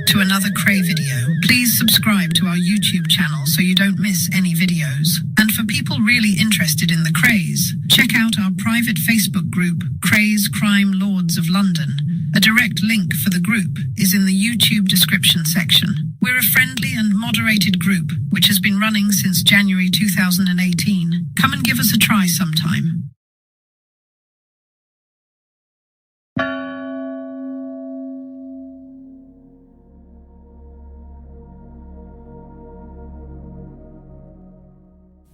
to another Kray video. Please subscribe to our YouTube channel so you don't miss any videos. And for people really interested in the Krays, check out our private Facebook group, Krays Crime Lords of London. A direct link for the group is in the YouTube description section. We're a friendly and moderated group which has been running since January 2018. Come and give us a try sometime.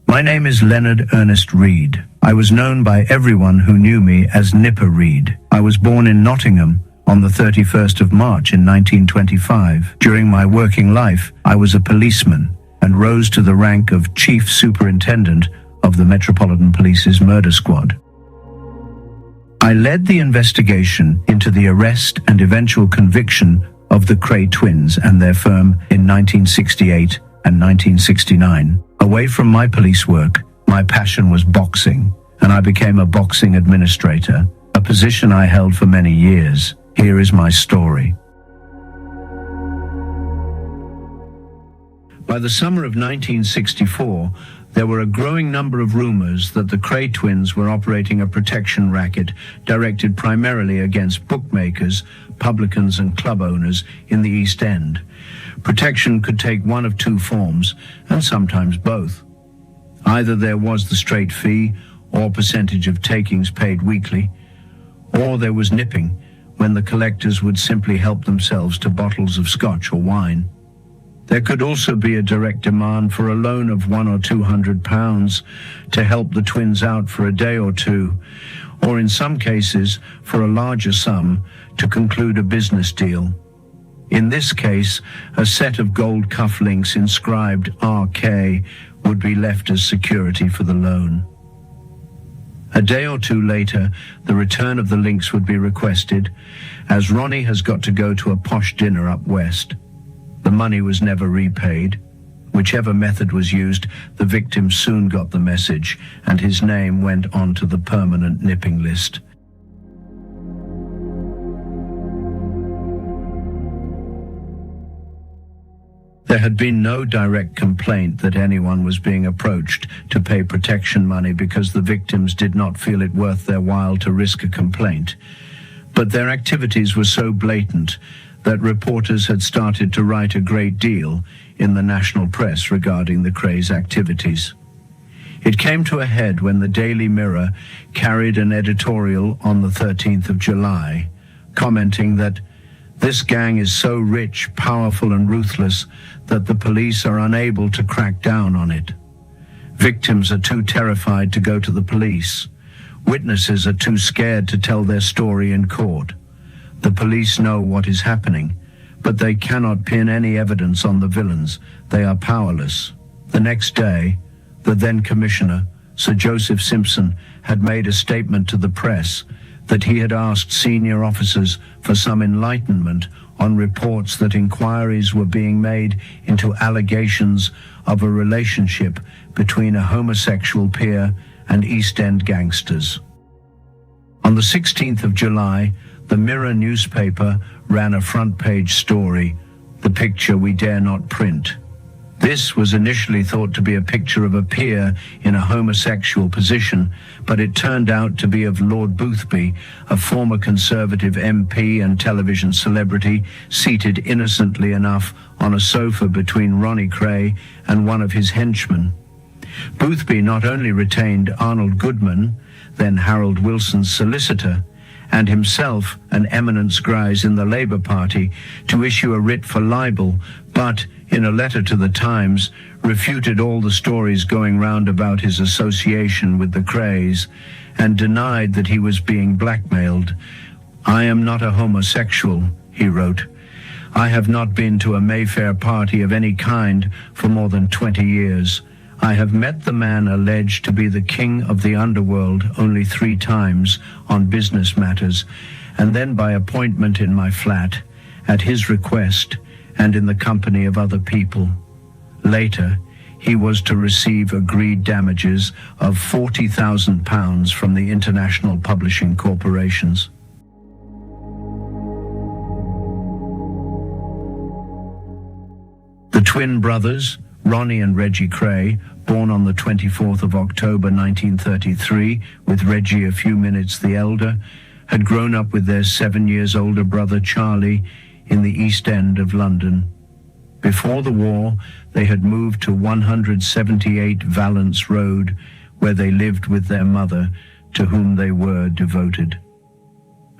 My name is Leonard Ernest Reed. I was known by everyone who knew me as Nipper Reed. I was born in Nottingham on the 31st of March in 1925. During my working life, I was a policeman and rose to the rank of Chief Superintendent of the Metropolitan Police's Murder Squad. I led the investigation into the arrest and eventual conviction of the Kray twins and their firm in 1968 and 1969. Away from my police work, my passion was boxing, and I became a boxing administrator, a position I held for many years. Here is my story. By the summer of 1964, there were a growing number of rumors that the Kray twins were operating a protection racket directed primarily against bookmakers, publicans and club owners in the East End. Protection could take one of two forms, and sometimes both. Either there was the straight fee, or percentage of takings paid weekly, or there was nipping, when the collectors would simply help themselves to bottles of scotch or wine. There could also be a direct demand for a loan of £100 or £200 to help the twins out for a day or two, or in some cases for a larger sum to conclude a business deal. In this case, a set of gold cufflinks inscribed RK would be left as security for the loan. A day or two later, the return of the links would be requested, as Ronnie has got to go to a posh dinner up west. The money was never repaid. Whichever method was used, the victim soon got the message, and his name went onto the permanent nipping list. There had been no direct complaint that anyone was being approached to pay protection money because the victims did not feel it worth their while to risk a complaint. But their activities were so blatant that reporters had started to write a great deal in the national press regarding the Krays' activities. It came to a head when the Daily Mirror carried an editorial on the 13th of July, commenting that this gang is so rich, powerful and ruthless that the police are unable to crack down on it. Victims are too terrified to go to the police. Witnesses are too scared to tell their story in court. The police know what is happening, but they cannot pin any evidence on the villains. They are powerless. The next day, the then Commissioner, Sir Joseph Simpson, had made a statement to the press that he had asked senior officers for some enlightenment on reports that inquiries were being made into allegations of a relationship between a homosexual peer and East End gangsters. On the 16th of July, the Mirror newspaper ran a front-page story, "The Picture We Dare Not Print." This was initially thought to be a picture of a peer in a homosexual position, but it turned out to be of Lord Boothby, a former Conservative MP and television celebrity, seated innocently enough on a sofa between Ronnie Kray and one of his henchmen. Boothby not only retained Arnold Goodman, then Harold Wilson's solicitor, and himself an eminent scrise in the Labour Party, to issue a writ for libel, but in a letter to the Times, refuted all the stories going round about his association with the Krays and denied that he was being blackmailed. "I am not a homosexual," he wrote. "I have not been to a Mayfair party of any kind for more than 20 years. I have met the man alleged to be the king of the underworld only 3 times on business matters, and then by appointment in my flat, at his request, and in the company of other people. Later, he was to receive agreed damages of £40,000 from the international publishing corporations. The twin brothers, Ronnie and Reggie Kray, born on the 24th of October 1933, with Reggie a few minutes the elder, had grown up with their 7 years older brother Charlie in the East End of London. Before the war, they had moved to 178 Valence Road, where they lived with their mother, to whom they were devoted.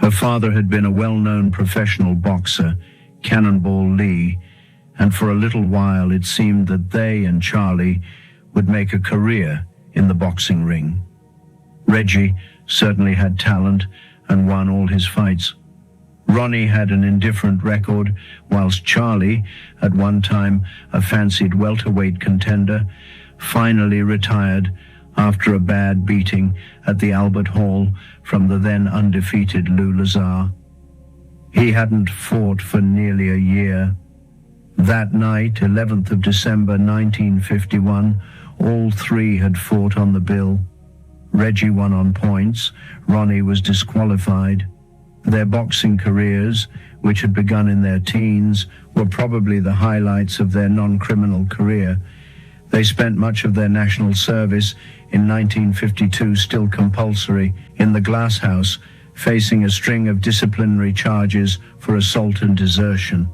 Her father had been a well-known professional boxer, Cannonball Lee, and for a little while it seemed that they and Charlie would make a career in the boxing ring. Reggie certainly had talent and won all his fights. Ronnie had an indifferent record, whilst Charlie, at one time a fancied welterweight contender, finally retired after a bad beating at the Albert Hall from the then undefeated Lou Lazar. He hadn't fought for nearly a year. That night, 11th of December 1951, all three had fought on the bill. Reggie won on points, Ronnie was disqualified. Their boxing careers, which had begun in their teens, were probably the highlights of their non-criminal career. They spent much of their national service in 1952, still compulsory, in the Glass House, facing a string of disciplinary charges for assault and desertion.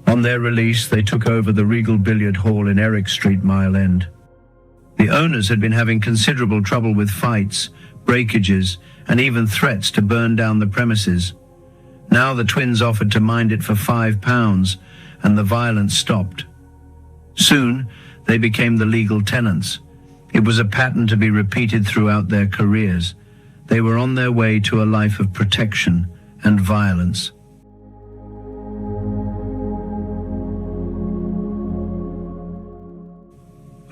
On their release, they took over the Regal Billiard Hall in Eric Street, Mile End. The owners had been having considerable trouble with fights, breakages, and even threats to burn down the premises. Now the twins offered to mind it for £5, and the violence stopped. Soon, they became the legal tenants. It was a pattern to be repeated throughout their careers. They were on their way to a life of protection and violence.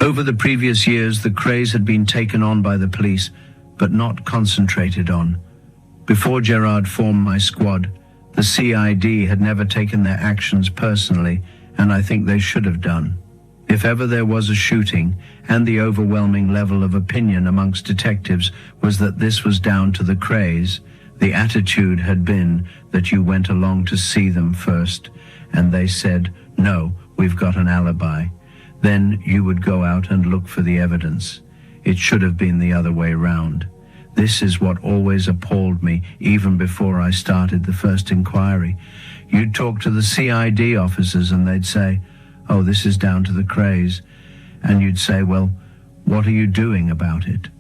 Over the previous years, the Krays had been taken on by the police, but not concentrated on. Before Gerard formed my squad, the CID had never taken their actions personally, and I think they should have done. If ever there was a shooting, and the overwhelming level of opinion amongst detectives was that this was down to the Krays, the attitude had been that you went along to see them first, and they said, "No, we've got an alibi." Then you would go out and look for the evidence. It should have been the other way round. This is what always appalled me, even before I started the first inquiry. You'd talk to the CID officers and they'd say, "Oh, this is down to the Krays." And you'd say, "Well, what are you doing about it?"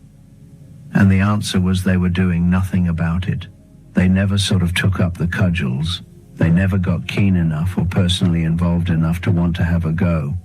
And the answer was they were doing nothing about it. They never sort of took up the cudgels. They never got keen enough or personally involved enough to want to have a go.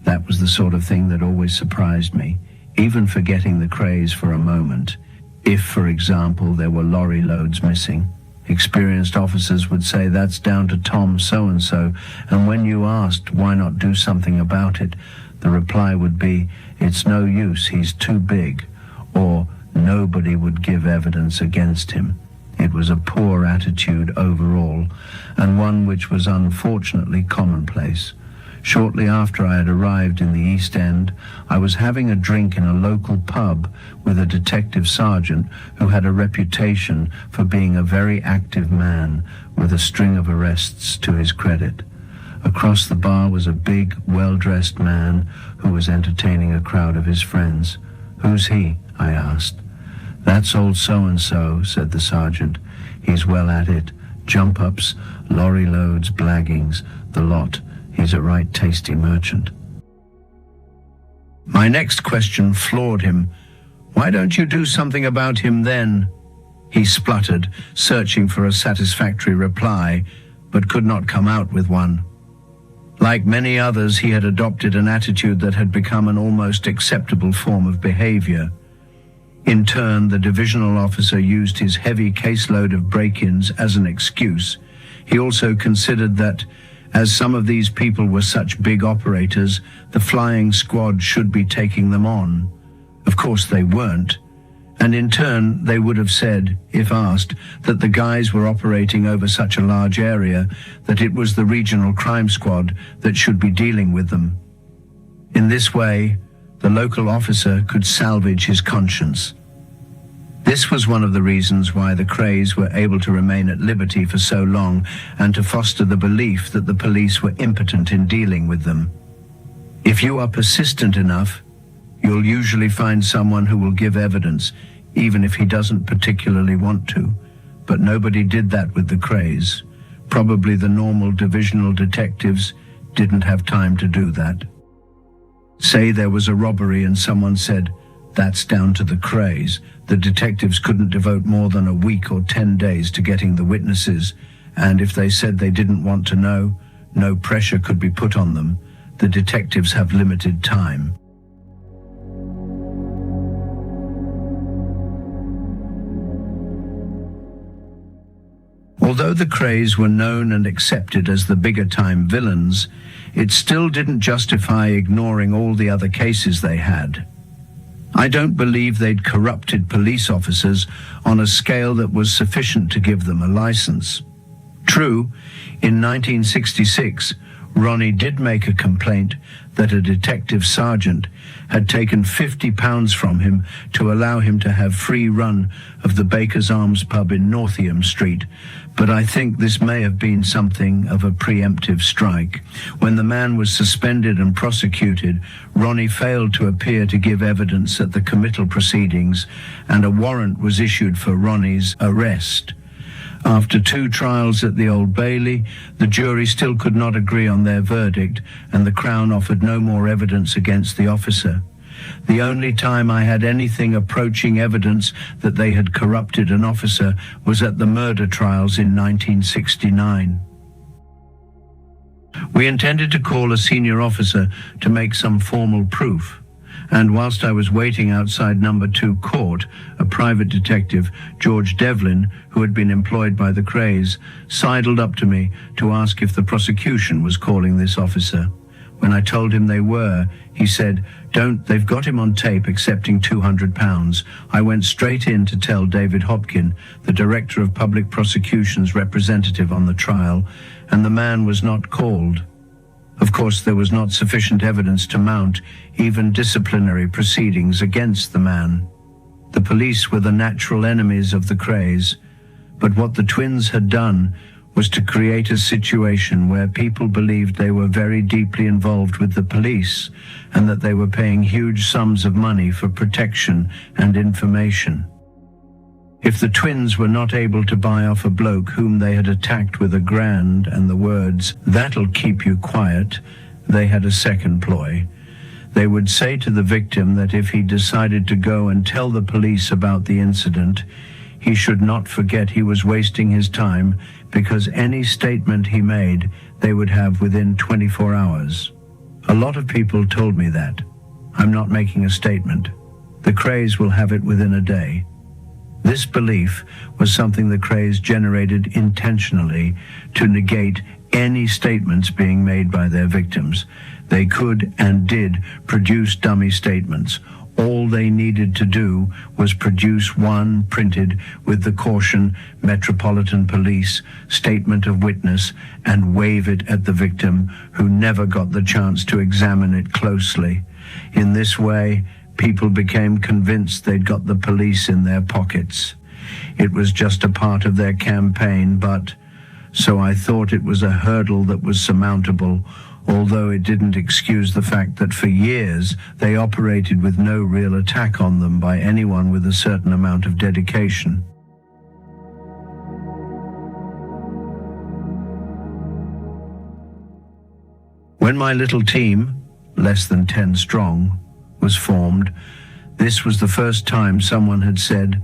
That was the sort of thing that always surprised me, even forgetting the Krays for a moment. If, for example, there were lorry loads missing, experienced officers would say, "That's down to Tom so-and-so," and when you asked why not do something about it, the reply would be, "It's no use, he's too big," or "Nobody would give evidence against him." It was a poor attitude overall, and one which was unfortunately commonplace. Shortly after I had arrived in the East End, I was having a drink in a local pub with a detective sergeant who had a reputation for being a very active man with a string of arrests to his credit. Across the bar was a big, well-dressed man who was entertaining a crowd of his friends. "Who's he?" I asked. "That's old so-and-so," said the sergeant. "He's well at it. Jump-ups, lorry loads, blaggings, the lot. He's a right tasty merchant." My next question floored him. "Why don't you do something about him then?" He spluttered, searching for a satisfactory reply, but could not come out with one. Like many others, he had adopted an attitude that had become an almost acceptable form of behavior. In turn, the divisional officer used his heavy caseload of break-ins as an excuse. He also considered that, as some of these people were such big operators, the flying squad should be taking them on. Of course they weren't, and in turn they would have said, if asked, that the guys were operating over such a large area that it was the regional crime squad that should be dealing with them. In this way, the local officer could salvage his conscience. This was one of the reasons why the Krays were able to remain at liberty for so long and to foster the belief that the police were impotent in dealing with them. If you are persistent enough, you'll usually find someone who will give evidence, even if he doesn't particularly want to. But nobody did that with the Krays. Probably the normal divisional detectives didn't have time to do that. Say there was a robbery and someone said, "That's down to the Krays." The detectives couldn't devote more than a week or 10 days to getting the witnesses, and if they said they didn't want to know, no pressure could be put on them. The detectives have limited time. Although the Krays were known and accepted as the bigger-time villains, it still didn't justify ignoring all the other cases they had. I don't believe they'd corrupted police officers on a scale that was sufficient to give them a license. True, in 1966, Ronnie did make a complaint that a detective sergeant had taken £50 from him to allow him to have free run of the Baker's Arms pub in Northiam Street, but I think this may have been something of a preemptive strike. When the man was suspended and prosecuted, Ronnie failed to appear to give evidence at the committal proceedings, and a warrant was issued for Ronnie's arrest. After 2 trials at the Old Bailey, the jury still could not agree on their verdict, and the Crown offered no more evidence against the officer. The only time I had anything approaching evidence that they had corrupted an officer was at the murder trials in 1969. We intended to call a senior officer to make some formal proof, and whilst I was waiting outside number 2 court, a private detective, George Devlin, who had been employed by the Krays, sidled up to me to ask if the prosecution was calling this officer. When I told him they were, he said, "Don't, they've got him on tape accepting £200. I went straight in to tell David Hopkin, the Director of Public Prosecution's representative on the trial, and the man was not called. Of course, there was not sufficient evidence to mount even disciplinary proceedings against the man. The police were the natural enemies of the Krays, but what the twins had done was to create a situation where people believed they were very deeply involved with the police and that they were paying huge sums of money for protection and information. If the twins were not able to buy off a bloke whom they had attacked with a grand and the words, "That'll keep you quiet," they had a second ploy. They would say to the victim that if he decided to go and tell the police about the incident, he should not forget he was wasting his time, because any statement he made, they would have within 24 hours. A lot of people told me that. I'm not making a statement. The Krays will have it within a day. This belief was something the Krays generated intentionally to negate any statements being made by their victims. They could and did produce dummy statements. All they needed to do was produce one printed with the caution Metropolitan Police statement of witness and wave it at the victim, who never got the chance to examine it closely. In this way, people became convinced they'd got the police in their pockets. It was just a part of their campaign, but so I thought it was a hurdle that was surmountable, although it didn't excuse the fact that for years they operated with no real attack on them by anyone with a certain amount of dedication. When my little team, less than 10 strong, was formed, this was the first time someone had said,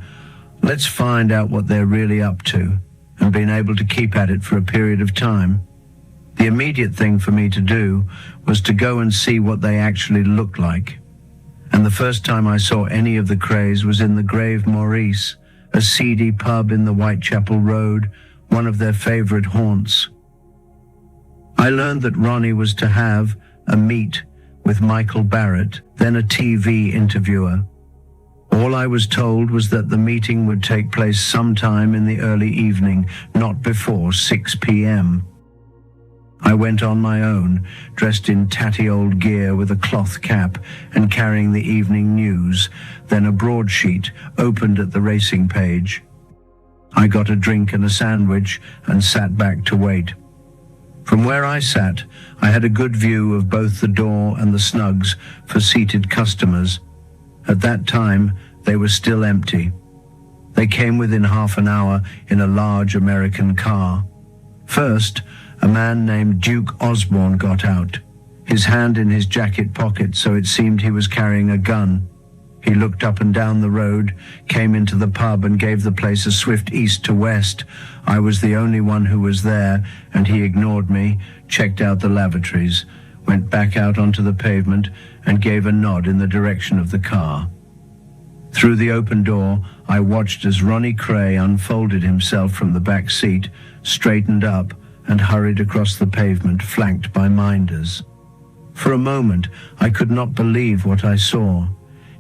"Let's find out what they're really up to," and been able to keep at it for a period of time. The immediate thing for me to do was to go and see what they actually looked like. And the first time I saw any of the Krays was in the Grave Maurice, a seedy pub in the Whitechapel Road, one of their favorite haunts. I learned that Ronnie was to have a meet with Michael Barrett, then a TV interviewer. All I was told was that the meeting would take place sometime in the early evening, not before 6 p.m. I went on my own, dressed in tatty old gear with a cloth cap and carrying the evening news, then a broadsheet opened at the racing page. I got a drink and a sandwich and sat back to wait. From where I sat, I had a good view of both the door and the snugs for seated customers. At that time, they were still empty. They came within half an hour in a large American car. First, a man named Duke Osborne got out, his hand in his jacket pocket so it seemed he was carrying a gun. He looked up and down the road, came into the pub and gave the place a swift east to west. I was the only one who was there, and he ignored me, checked out the lavatories, went back out onto the pavement and gave a nod in the direction of the car. Through the open door, I watched as Ronnie Kray unfolded himself from the back seat, straightened up, and hurried across the pavement, flanked by minders. For a moment, I could not believe what I saw.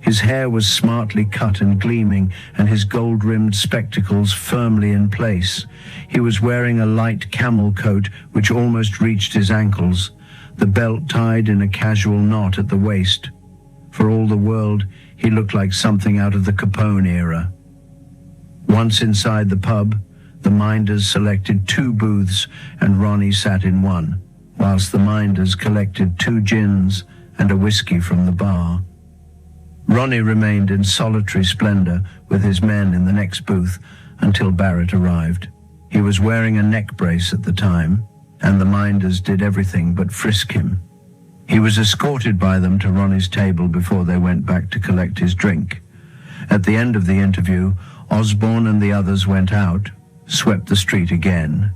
His hair was smartly cut and gleaming, and his gold-rimmed spectacles firmly in place. He was wearing a light camel coat which almost reached his ankles, the belt tied in a casual knot at the waist. For all the world, he looked like something out of the Capone era. Once inside the pub, the minders selected 2 booths and Ronnie sat in one, whilst the minders collected 2 gins and a whiskey from the bar. Ronnie remained in solitary splendor with his men in the next booth until Barrett arrived. He was wearing a neck brace at the time, and the minders did everything but frisk him. He was escorted by them to Ronnie's table before they went back to collect his drink. At the end of the interview, Osborne and the others went out, swept the street again,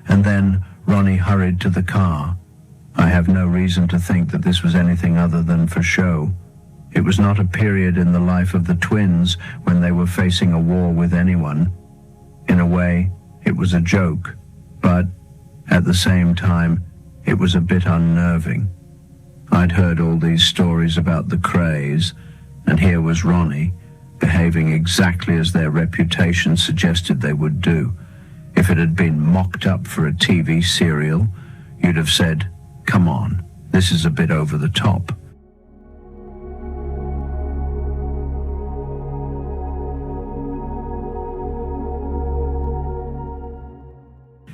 and then Ronnie hurried to the car. I have no reason to think that this was anything other than for show. It was not a period in the life of the twins when they were facing a war with anyone. In a way, it was a joke, but at the same time, it was a bit unnerving. I'd heard all these stories about the Krays, and here was Ronnie, behaving exactly as their reputation suggested they would do. If it had been mocked up for a TV serial, you'd have said, "Come on, this is a bit over the top."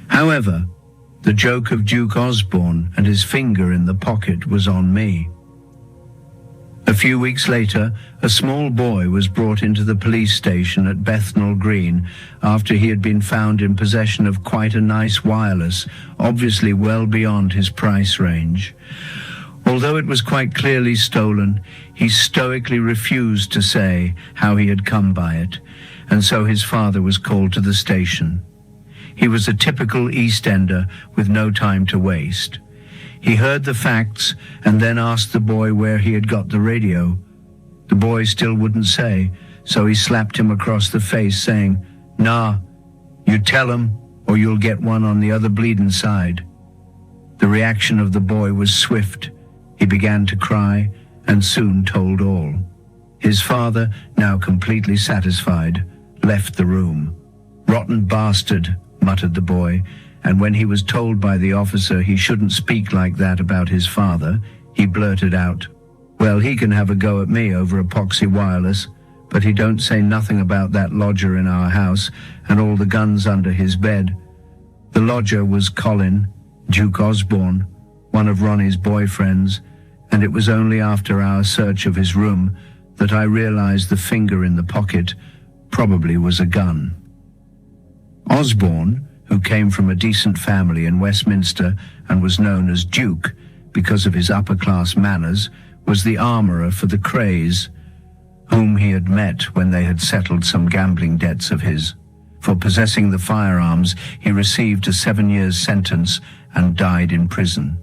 However, the joke of Duke Osborne and his finger in the pocket was on me. A few weeks later, a small boy was brought into the police station at Bethnal Green after he had been found in possession of quite a nice wireless, obviously well beyond his price range. Although it was quite clearly stolen, he stoically refused to say how he had come by it, and so his father was called to the station. He was a typical East Ender with no time to waste. He heard the facts and then asked the boy where he had got the radio. The boy still wouldn't say, so he slapped him across the face, saying, "Nah, you tell him or you'll get one on the other bleeding side." The reaction of the boy was swift. He began to cry and soon told all. His father, now completely satisfied, left the room. "Rotten bastard," muttered the boy, and when he was told by the officer he shouldn't speak like that about his father, he blurted out, "Well, he can have a go at me over epoxy wireless, but he don't say nothing about that lodger in our house and all the guns under his bed." The lodger was Colin, Duke Osborne, one of Ronnie's boyfriends, and it was only after our search of his room that I realized the finger in the pocket probably was a gun. Osborne, who came from a decent family in Westminster and was known as Duke because of his upper-class manners, was the armourer for the Krays, whom he had met when they had settled some gambling debts of his. For possessing the firearms, he received a 7-year sentence and died in prison.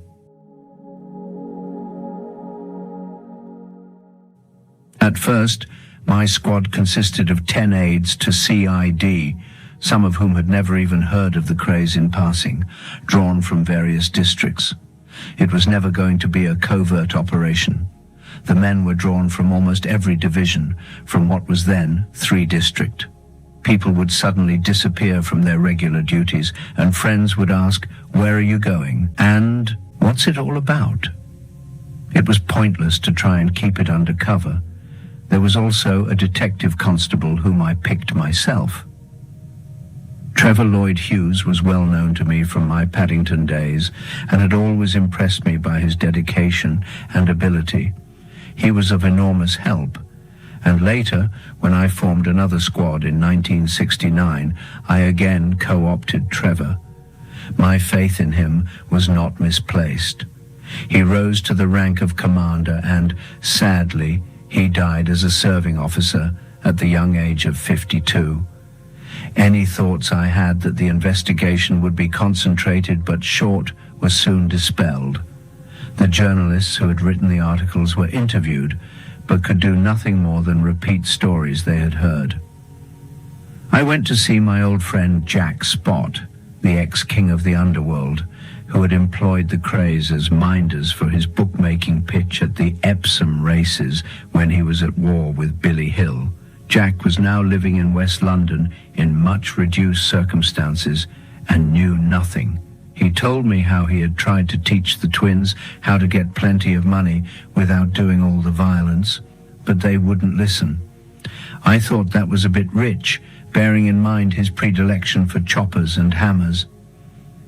At first, my squad consisted of 10 aides to CID, some of whom had never even heard of the Krays in passing, drawn from various districts. It was never going to be a covert operation. The men were drawn from almost every division, from what was then 3 district. People would suddenly disappear from their regular duties, and friends would ask, "Where are you going?" and "What's it all about?" It was pointless to try and keep it under cover. There was also a detective constable whom I picked myself. Trevor Lloyd Hughes was well known to me from my Paddington days and had always impressed me by his dedication and ability. He was of enormous help, and later, when I formed another squad in 1969, I again co-opted Trevor. My faith in him was not misplaced. He rose to the rank of commander and, sadly, he died as a serving officer at the young age of 52. Any thoughts I had that the investigation would be concentrated but short were soon dispelled. The journalists who had written the articles were interviewed, but could do nothing more than repeat stories they had heard. I went to see my old friend Jack Spot, the ex-king of the underworld, who had employed the Krays as minders for his bookmaking pitch at the Epsom races when he was at war with Billy Hill. Jack was now living in West London in much reduced circumstances and knew nothing. He told me how he had tried to teach the twins how to get plenty of money without doing all the violence, but they wouldn't listen. I thought that was a bit rich, bearing in mind his predilection for choppers and hammers.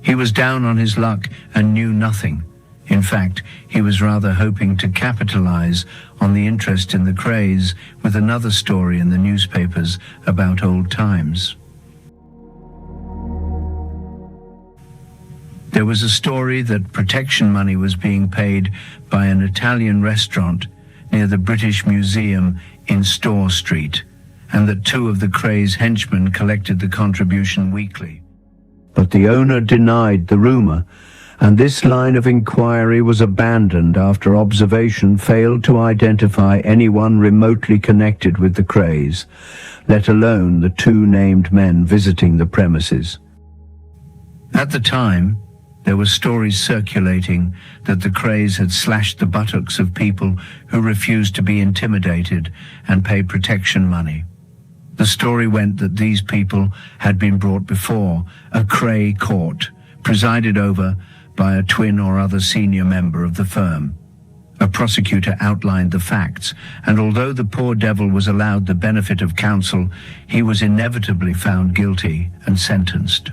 He was down on his luck and knew nothing. In fact, he was rather hoping to capitalize on the interest in the Krays with another story in the newspapers about old times. There was a story that protection money was being paid by an Italian restaurant near the British Museum in Store Street, and that two of the Krays henchmen collected the contribution weekly. But the owner denied the rumor, and this line of inquiry was abandoned after observation failed to identify anyone remotely connected with the Krays, let alone the two named men visiting the premises. At the time, there were stories circulating that the Krays had slashed the buttocks of people who refused to be intimidated and pay protection money. The story went that these people had been brought before a Kray court, presided over by a twin or other senior member of the firm. A prosecutor outlined the facts, and although the poor devil was allowed the benefit of counsel, he was inevitably found guilty and sentenced.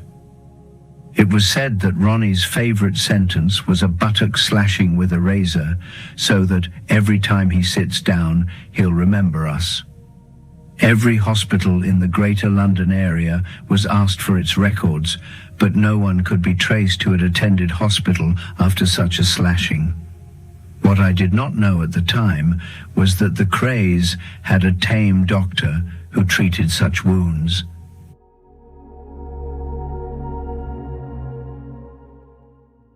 It was said that Ronnie's favorite sentence was a buttock slashing with a razor, so that every time he sits down, he'll remember us. Every hospital in the Greater London area was asked for its records, but no one could be traced who had attended hospital after such a slashing. What I did not know at the time was that the Krays had a tame doctor who treated such wounds.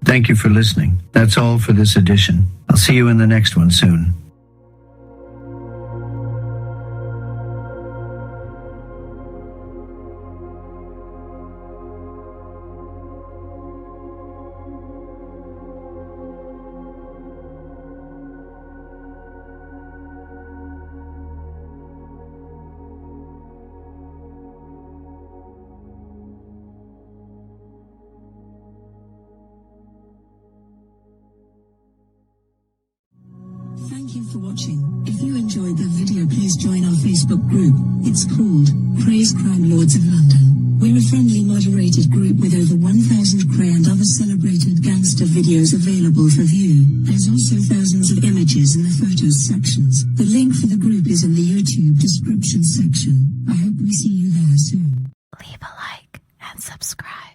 Thank you for listening. That's all for this edition. I'll see you in the next one soon. Thank you for watching. If you enjoyed the video, please join our Facebook group. It's called Krays Crime Lords of London. We're a friendly moderated group with over 1,000 Kray and other celebrated gangster videos available for view. There's also thousands of images in the photos sections. The link for the group is in the YouTube description section. I hope we see you there soon. Leave a like and subscribe.